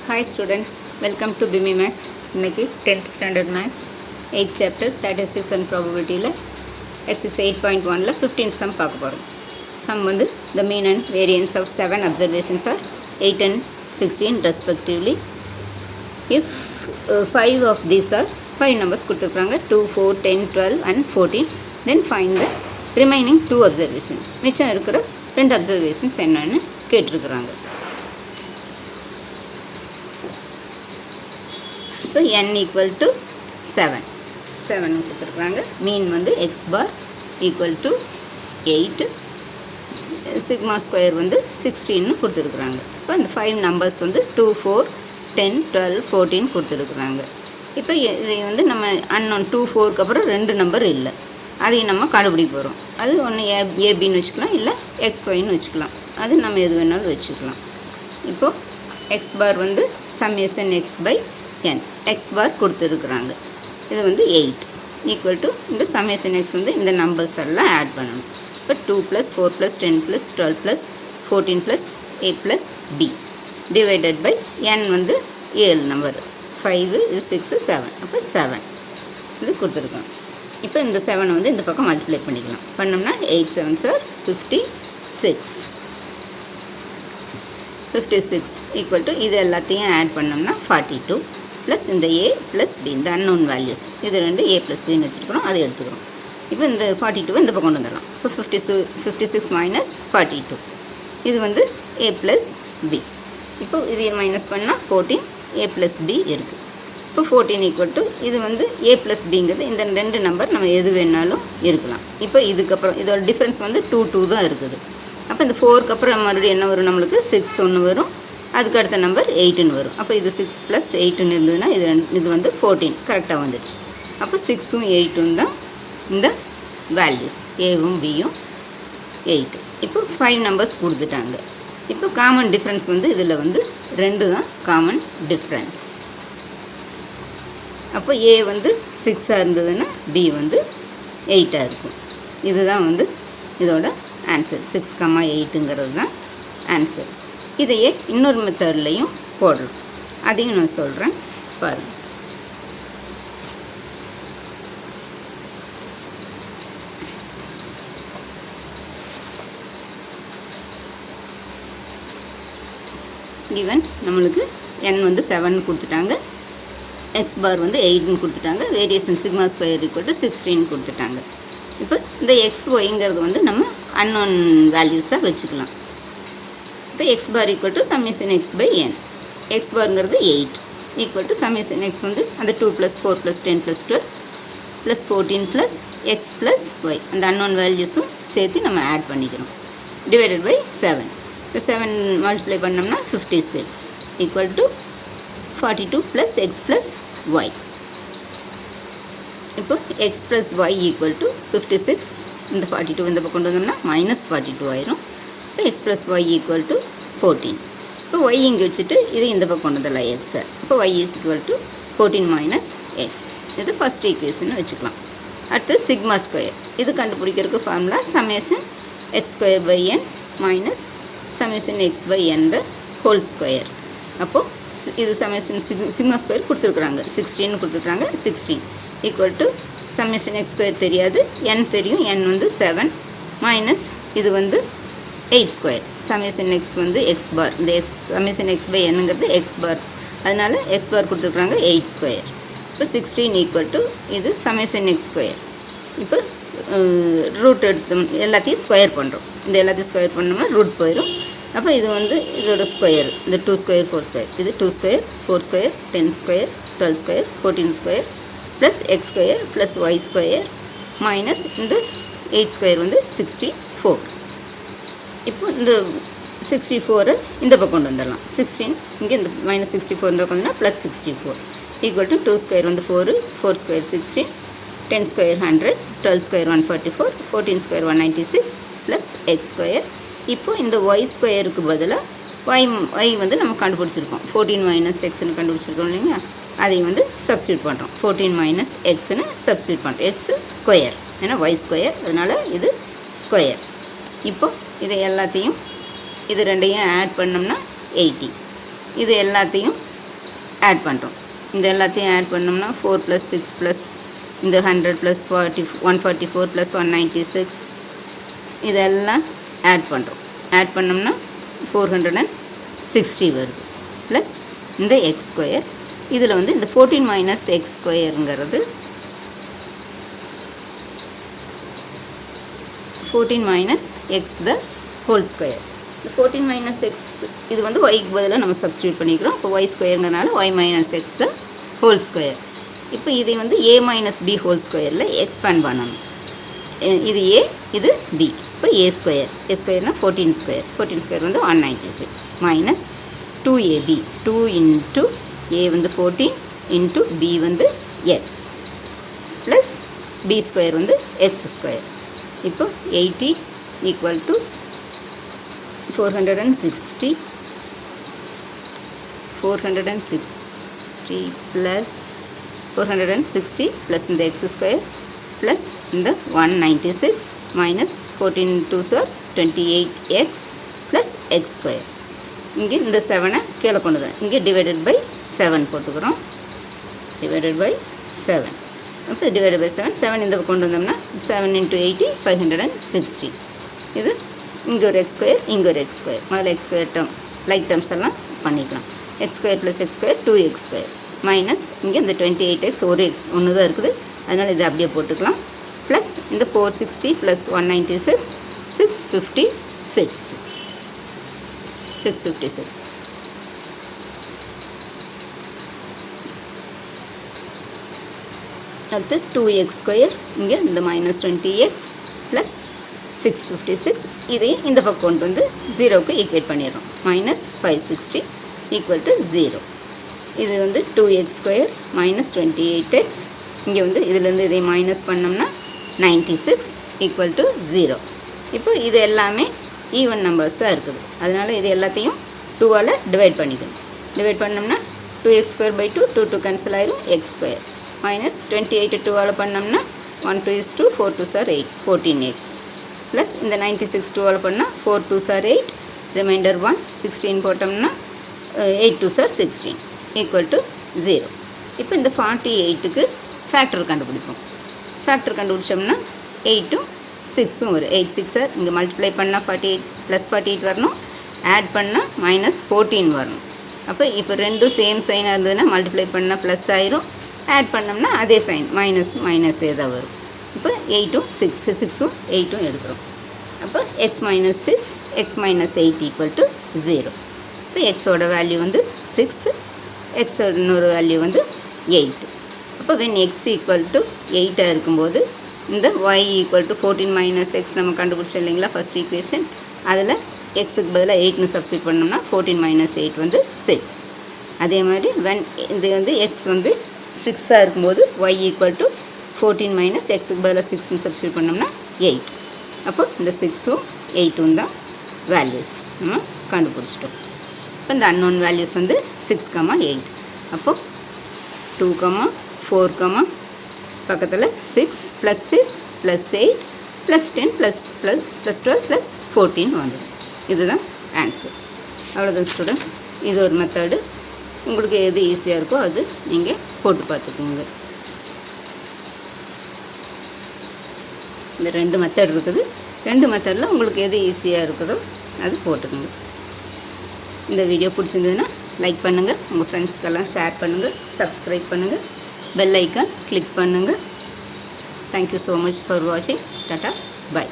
Hi students, welcome to BIMI Max. இன்னைக்கு 10th standard Max 8th chapter Statistics and Probability ல exercise 8.1 ல 15th sum பார்க்க போறோம். Sum வந்து the mean and variance of 7 observations are 8 and 16 respectively. If 5 of these are 5 numbers கொடுத்திருக்காங்க 2, 4, 10, 12 and 14, then find the remaining 2 observations. மிச்சம் இருக்கிற 2 observations என்னன்னு கேட்டிருக்காங்க. இப்போ n equal to 7 கொடுத்துருக்குறாங்க. மீன் வந்து x bar equal to 8, sigma square வந்து 16 கொடுத்துருக்குறாங்க. இப்போ இந்த 5 நம்பர்ஸ் வந்து 2, 4, 10, 12, 14 கொடுத்துருக்குறாங்க. இப்போ இது வந்து நம்ம அன்னோன் 2, 4க்கு அப்புறம் 2 நம்பர் இல்லை, அதையும் நம்ம கண்டுபிடிக்க போகிறோம். அது ஒன்று ஏபின்னு வச்சுக்கலாம், இல்லை XYன்னு வச்சுக்கலாம். அது நம்ம எது வேணாலும் வச்சுக்கலாம். இப்போது x bar வந்து summation x by n, x bar கொடுத்துருக்குறாங்க. இது வந்து 8 ஈக்குவல் டு இந்த சம்மேஷன் x வந்து இந்த நம்பர்ஸ் எல்லாம் ஆட் பண்ணணும். இப்போ 2 + 4 + 10 + 12 + 14 + a + b divided by n வந்து 7 நம்பர், 5, 6, 7, அப்போ 7 இது கொடுத்துருக்கோம். இப்போ இந்த 7 வந்து இந்த பக்கம் மல்டிப்ளை பண்ணிக்கலாம். பண்ணோம்னா 8 7s are 56 ஈக்குவல் டு இது எல்லாத்தையும் ஆட் பண்ணோம்னா 42 ப்ளஸ் இந்த a ப்ளஸ் b, இந்த அன்னோன் வேல்யூஸ் இது ரெண்டு a ப்ளஸ் பின்னு வச்சுருக்கிறோம், அதை எடுத்துக்கிறோம். இப்போ இந்த 42 இந்த பக்கம் கொண்டு வந்துடலாம். இப்போ 56 மைனஸ் 42 இது வந்து a ப்ளஸ் b. இப்போ இது மைனஸ் பண்ணால் 14 a ப்ளஸ் b இருக்குது. இப்போ 14 ஈக்குவல் டு இது வந்து a ப்ளஸ் பிங்கிறது இந்த 2 நம்பர் நம்ம எது வேணாலும் இருக்கலாம். இப்போ இதுக்கப்புறம் இதோட டிஃப்ரென்ஸ் வந்து 2 2 தான் இருக்குது. அப்போ இந்த 4க்கு அப்புறம் மறுபடியும் என்ன வரும், நம்மளுக்கு 6 ஒன்று வரும், அதுக்கு அடுத்த நம்பர் 8ன்னு வரும். அப்போ இது 6 + 8ன்னு இருந்ததுன்னா இது வந்து 14 கரெக்டாக வந்துடுச்சு. அப்போ 6ம் 8ம் தான் இந்த வேல்யூஸ், ஏவும் பியும் 8. இப்போ 5 நம்பர்ஸ் கொடுத்துட்டாங்க. இப்போ காமன் டிஃப்ரென்ஸ் வந்து இதில் வந்து 2 தான் காமன் டிஃப்ரென்ஸ். அப்போ ஏ வந்து 6ஆக இருந்ததுன்னா பி வந்து 8ஆக இருக்கும். இதுதான் வந்து இதோட ஆன்சர். 6,8ங்கிறது தான் ஆன்சர். இதையே இன்னொரு மெத்தட்லையும் போடலாம், அதையும் நான் சொல்கிறேன் பாருங்கள். ஈவன் நம்மளுக்கு n வந்து 7 கொடுத்துட்டாங்க, x bar வந்து 8ன்னு கொடுத்துட்டாங்க, variation sigma square equal to 16 கொடுத்துட்டாங்க. இப்போ இந்த XYங்கிறது வந்து நம்ம அன்னோன் வேல்யூஸாக வச்சுக்கலாம். இப்போ x bar equal to summation x by n, x barங்கிறது 8 equal to summation x வந்து அந்த 2 + 4 + 10 + 12 + 14 + x + y அந்த அன்னோன் வேல்யூஸும் சேர்த்து நம்ம ஆட் பண்ணிக்கணும். டிவைடட் பை 7, இந்த 7 மல்டிப்ளை பண்ணோம்னா 56 ஈக்குவல் டு 42 + x + y. இப்போ x + y ஈக்குவல் டு 56, இந்த 42 இந்த பக்கம் கொண்டு வந்தோம்னா -42 ஆயிரும். இப்போ x + y ஈக்குவல் டு 14. இப்போ y இங்கே வச்சுட்டு இது இந்த பக்கம் கொண்டு வந்துடலாம் x. இப்போ y ஈக்குவல் டு 14 - x. இது ஃபஸ்ட் ஈக்குவேஷன் வச்சுக்கலாம். அடுத்து சிக்மா ஸ்கொயர், இது கண்டுபிடிக்கிறதுக்கு formula summation x² by n minus summation x by n the whole square. அப்போது இது சம்மேஷன் சிக்மா ஸ்கொயர் கொடுத்துருக்குறாங்க, 16 கொடுத்துருக்குறாங்க, 16 ஈக்குவல் டு சம்மேஷன் x² தெரியாது, n தெரியும், n வந்து 7 மைனஸ் இது வந்து 8² சம்மேஷன் x வந்து x bar, இந்த x summation x by nங்கிறது x bar, அதனால் x bar கொடுத்துருக்குறாங்க 8². இப்போ 16 ஈக்குவல் டு இது சம்மேஷன் x². இப்போ ரூட் எடுத்து எல்லாத்தையும் ஸ்கொயர் பண்ணுறோம், இந்த எல்லாத்தையும் ஸ்கொயர் பண்ணோம்னா ரூட் போயிடும். அப்போ இது வந்து இதோட ஸ்கொயர், இந்த 2², 4², இது 2², 4², 10², 12², 14² plus x² plus y² minus இந்த 8² வந்து 64. இப்போ இந்த 64 இந்த பக்கம் கொண்டு வந்துடலாம். 16 இங்கே இந்த -64 இந்த பக்கம் வந்தால் ப்ளஸ் 64 ஈக்குவல் டு 2² வந்து 4, 4² 16, 10² 100, 12² 144, 14² 196 ப்ளஸ் x². இப்போ இந்த y²க்கு பதிலாக y வந்து நம்ம கண்டுபிடிச்சிருக்கோம், 14 - xன்னு கண்டுபிடிச்சிருக்கோம் இல்லைங்களா, அதையும் வந்து சப்ஸ்டியூட் பண்ணுறோம். 14 - xன்னு சப்ஸ்டியூட் பண்ணுறோம், x², ஏன்னா y², அதனால் இது ஸ்கொயர். இப்போ இதை எல்லாத்தையும் இது ரெண்டையும் ஆட் பண்ணோம்னா 80. இது எல்லாத்தையும் ஆட் பண்ணுறோம். இந்த எல்லாத்தையும் ஆட் பண்ணோம்னா 4 + 6 ப்ளஸ் இந்த 100 + 144 + 196 இதெல்லாம் ஆட் பண்ணுறோம். ஆட் பண்ணோம்னா 460 வருது. ப்ளஸ் இந்த எக்ஸ் ஸ்கொயர் இதில் வந்து இந்த 14 - எக்ஸ் ஸ்கொயருங்கிறது 14 - எக்ஸ் த ஹோல் ஸ்கொயர். இந்த 14 - எக்ஸ் இது வந்து ஒய்க்கு பதிலாக நம்ம சப்ஸ்டியூட் பண்ணிக்கிறோம். இப்போ ஒய் ஸ்கொயருங்கிறனால y - x the whole square. இப்போ இதை வந்து a - b ஹோல் ஸ்கொயரில் எக்ஸ்பேண்ட் பண்ணணும். இது a, இது b. இப்போ a ஸ்கொயர்னா 14 ஸ்கொயர் வந்து 196 மைனஸ் 2ab 2 இன்ட்டு a வந்து 14 இன்ட்டு b வந்து எக்ஸ் ப்ளஸ் b ஸ்கொயர் வந்து எக்ஸ் ஸ்கொயர். இப்போ 80 ஈக்குவல் டு 460 ப்ளஸ் 460 ப்ளஸ் இந்த எக்ஸ் ஸ்கொயர் ப்ளஸ் இந்த 196 minus 14 2s are 28x plus X square. இங்கே இந்த 7 கீழே கொண்டு தான் இங்கே டிவைடட் பை 7 போட்டுக்கிறோம். டிவைடட் பை 7 அப்போ டிவைடட் பை 7 இந்த கொண்டு வந்தோம்னா 7 × 80 560. இது இங்கே ஒரு எக்ஸ் ஸ்கொயர் இங்கே ஒரு எக்ஸ் ஸ்கொயர். முதல்ல X square term like terms எல்லாம் பண்ணிக்கலாம். X square plus X square 2x square minus இங்கே இந்த 28x ஒரு எக்ஸ் ஒன்று தான் இருக்குது, அதனால் இதை அப்படியே போட்டுக்கலாம். ப்ளஸ் இந்த 460 ப்ளஸ் 196 656 அடுத்து 2x ஸ்கொயர் இங்கே இந்த மைனஸ் 20x ப்ளஸ் 656 இதையும் இந்த பக்கம் கொண்டு வந்து 0க்கு ஈக்குவேட் பண்ணிடுறோம். Minus 560 equal to 0. இது வந்து 2x ஸ்கொயர் மைனஸ் 28x இங்கே வந்து இதுலேருந்து இதை மைனஸ் பண்ணோம்னா 96 ஈக்குவல் டு 0. இப்போ இது எல்லாமே ஈவன் நம்பர்ஸாக இருக்குது, அதனால் இது எல்லாத்தையும் 2ஆல் டிவைட் பண்ணிக்கணும். டிவைட் பண்ணோம்னா 2x ஸ்கொயர் பை 2 2 கேன்சல் ஆயிரும் எக்ஸ் ஸ்கொயர் மைனஸ் 28 2ஆல் பண்ணோம்னா 1 2 is 2 4 2s are 8 14x plus இந்த 96 2ஆல் பண்ணால் 4 2s are 8 ரிமைண்டர் 1 16 போட்டோம்னா 8 2s are 16 ஈக்குவல் டு 0. இப்போ இந்த 48க்கு ஃபேக்டர் கண்டுபிடிப்போம். ஃபேக்டர் கண்டுபிடிச்சோம்னா 8ம் 6ம் வரும். 8 6 இங்கே மல்டிப்ளை பண்ணால் 48 ப்ளஸ் 48 வரணும், ஆட் பண்ணால் மைனஸ் 14 வரணும். அப்போ இப்போ ரெண்டும் சேம் சைனாக இருந்ததுன்னா மல்டிப்ளை பண்ணால் ப்ளஸ் ஆயிரும், ஆட் பண்ணோம்னா அதே சைன் மைனஸ் ஏதாவது வரும். இப்போ 8ம் 6ம் 8ம் எடுக்கிறோம். அப்போ X minus 6 X minus 8 equal to 0. இப்போ எக்ஸோட வேல்யூ வந்து 6, எக்ஸோட இன்னொரு வேல்யூ வந்து 8. அப்போ வென் எக்ஸ் ஈக்குவல் டு 8ஆக இருக்கும்போது இந்த y ஈக்குவல் டு 14 - எக்ஸ் நம்ம கண்டுபிடிச்சோம் இல்லைங்களா ஃபஸ்ட் ஈக்குவேஷன், அதில் எக்ஸுக்கு பதிலாக 8னு சப்ஸ்டியூட் பண்ணோம்னா 14 - 8 வந்து 6. அதே மாதிரி வென் இது வந்து எக்ஸ் வந்து 6ஆக இருக்கும்போது y ஈக்குவல் டு 14 - எக்ஸுக்கு பதிலாக 6னு சப்ஸ்டியூட் பண்ணோம்னா 8. அப்போ இந்த 6ம் 8ம் தான் வேல்யூஸ் நம்ம கண்டுபிடிச்சிட்டோம். இப்போ இந்த அன்னோன் வேல்யூஸ் வந்து 6, 8. அப்போது 2, 4, பக்கத்தில் 6 + 6 + 8 + 10 + 12 + 14 வந்துடும். இதுதான் ஆன்சர். அவ்வளோதான் ஸ்டூடெண்ட்ஸ். இது ஒரு மெத்தடு. உங்களுக்கு எது ஈஸியாக இருக்கோ அது நீங்கள் போட்டு பார்த்துக்கோங்க. இந்த 2 மெத்தட் இருக்குது. 2 மெத்தடில் உங்களுக்கு எது ஈஸியாக இருக்குதோ அது போட்டுக்கோங்க. இந்த வீடியோ பிடிச்சிருந்ததுன்னா லைக் பண்ணுங்கள், உங்கள் ஃப்ரெண்ட்ஸ்க்கெல்லாம் ஷேர் பண்ணுங்கள், சப்ஸ்கிரைப் பண்ணுங்கள், பெல் ஐக்கான் கிளிக் பண்ணுங்கள். தேங்க்யூ ஸோ மச் ஃபார் வாட்சிங். Tata, by.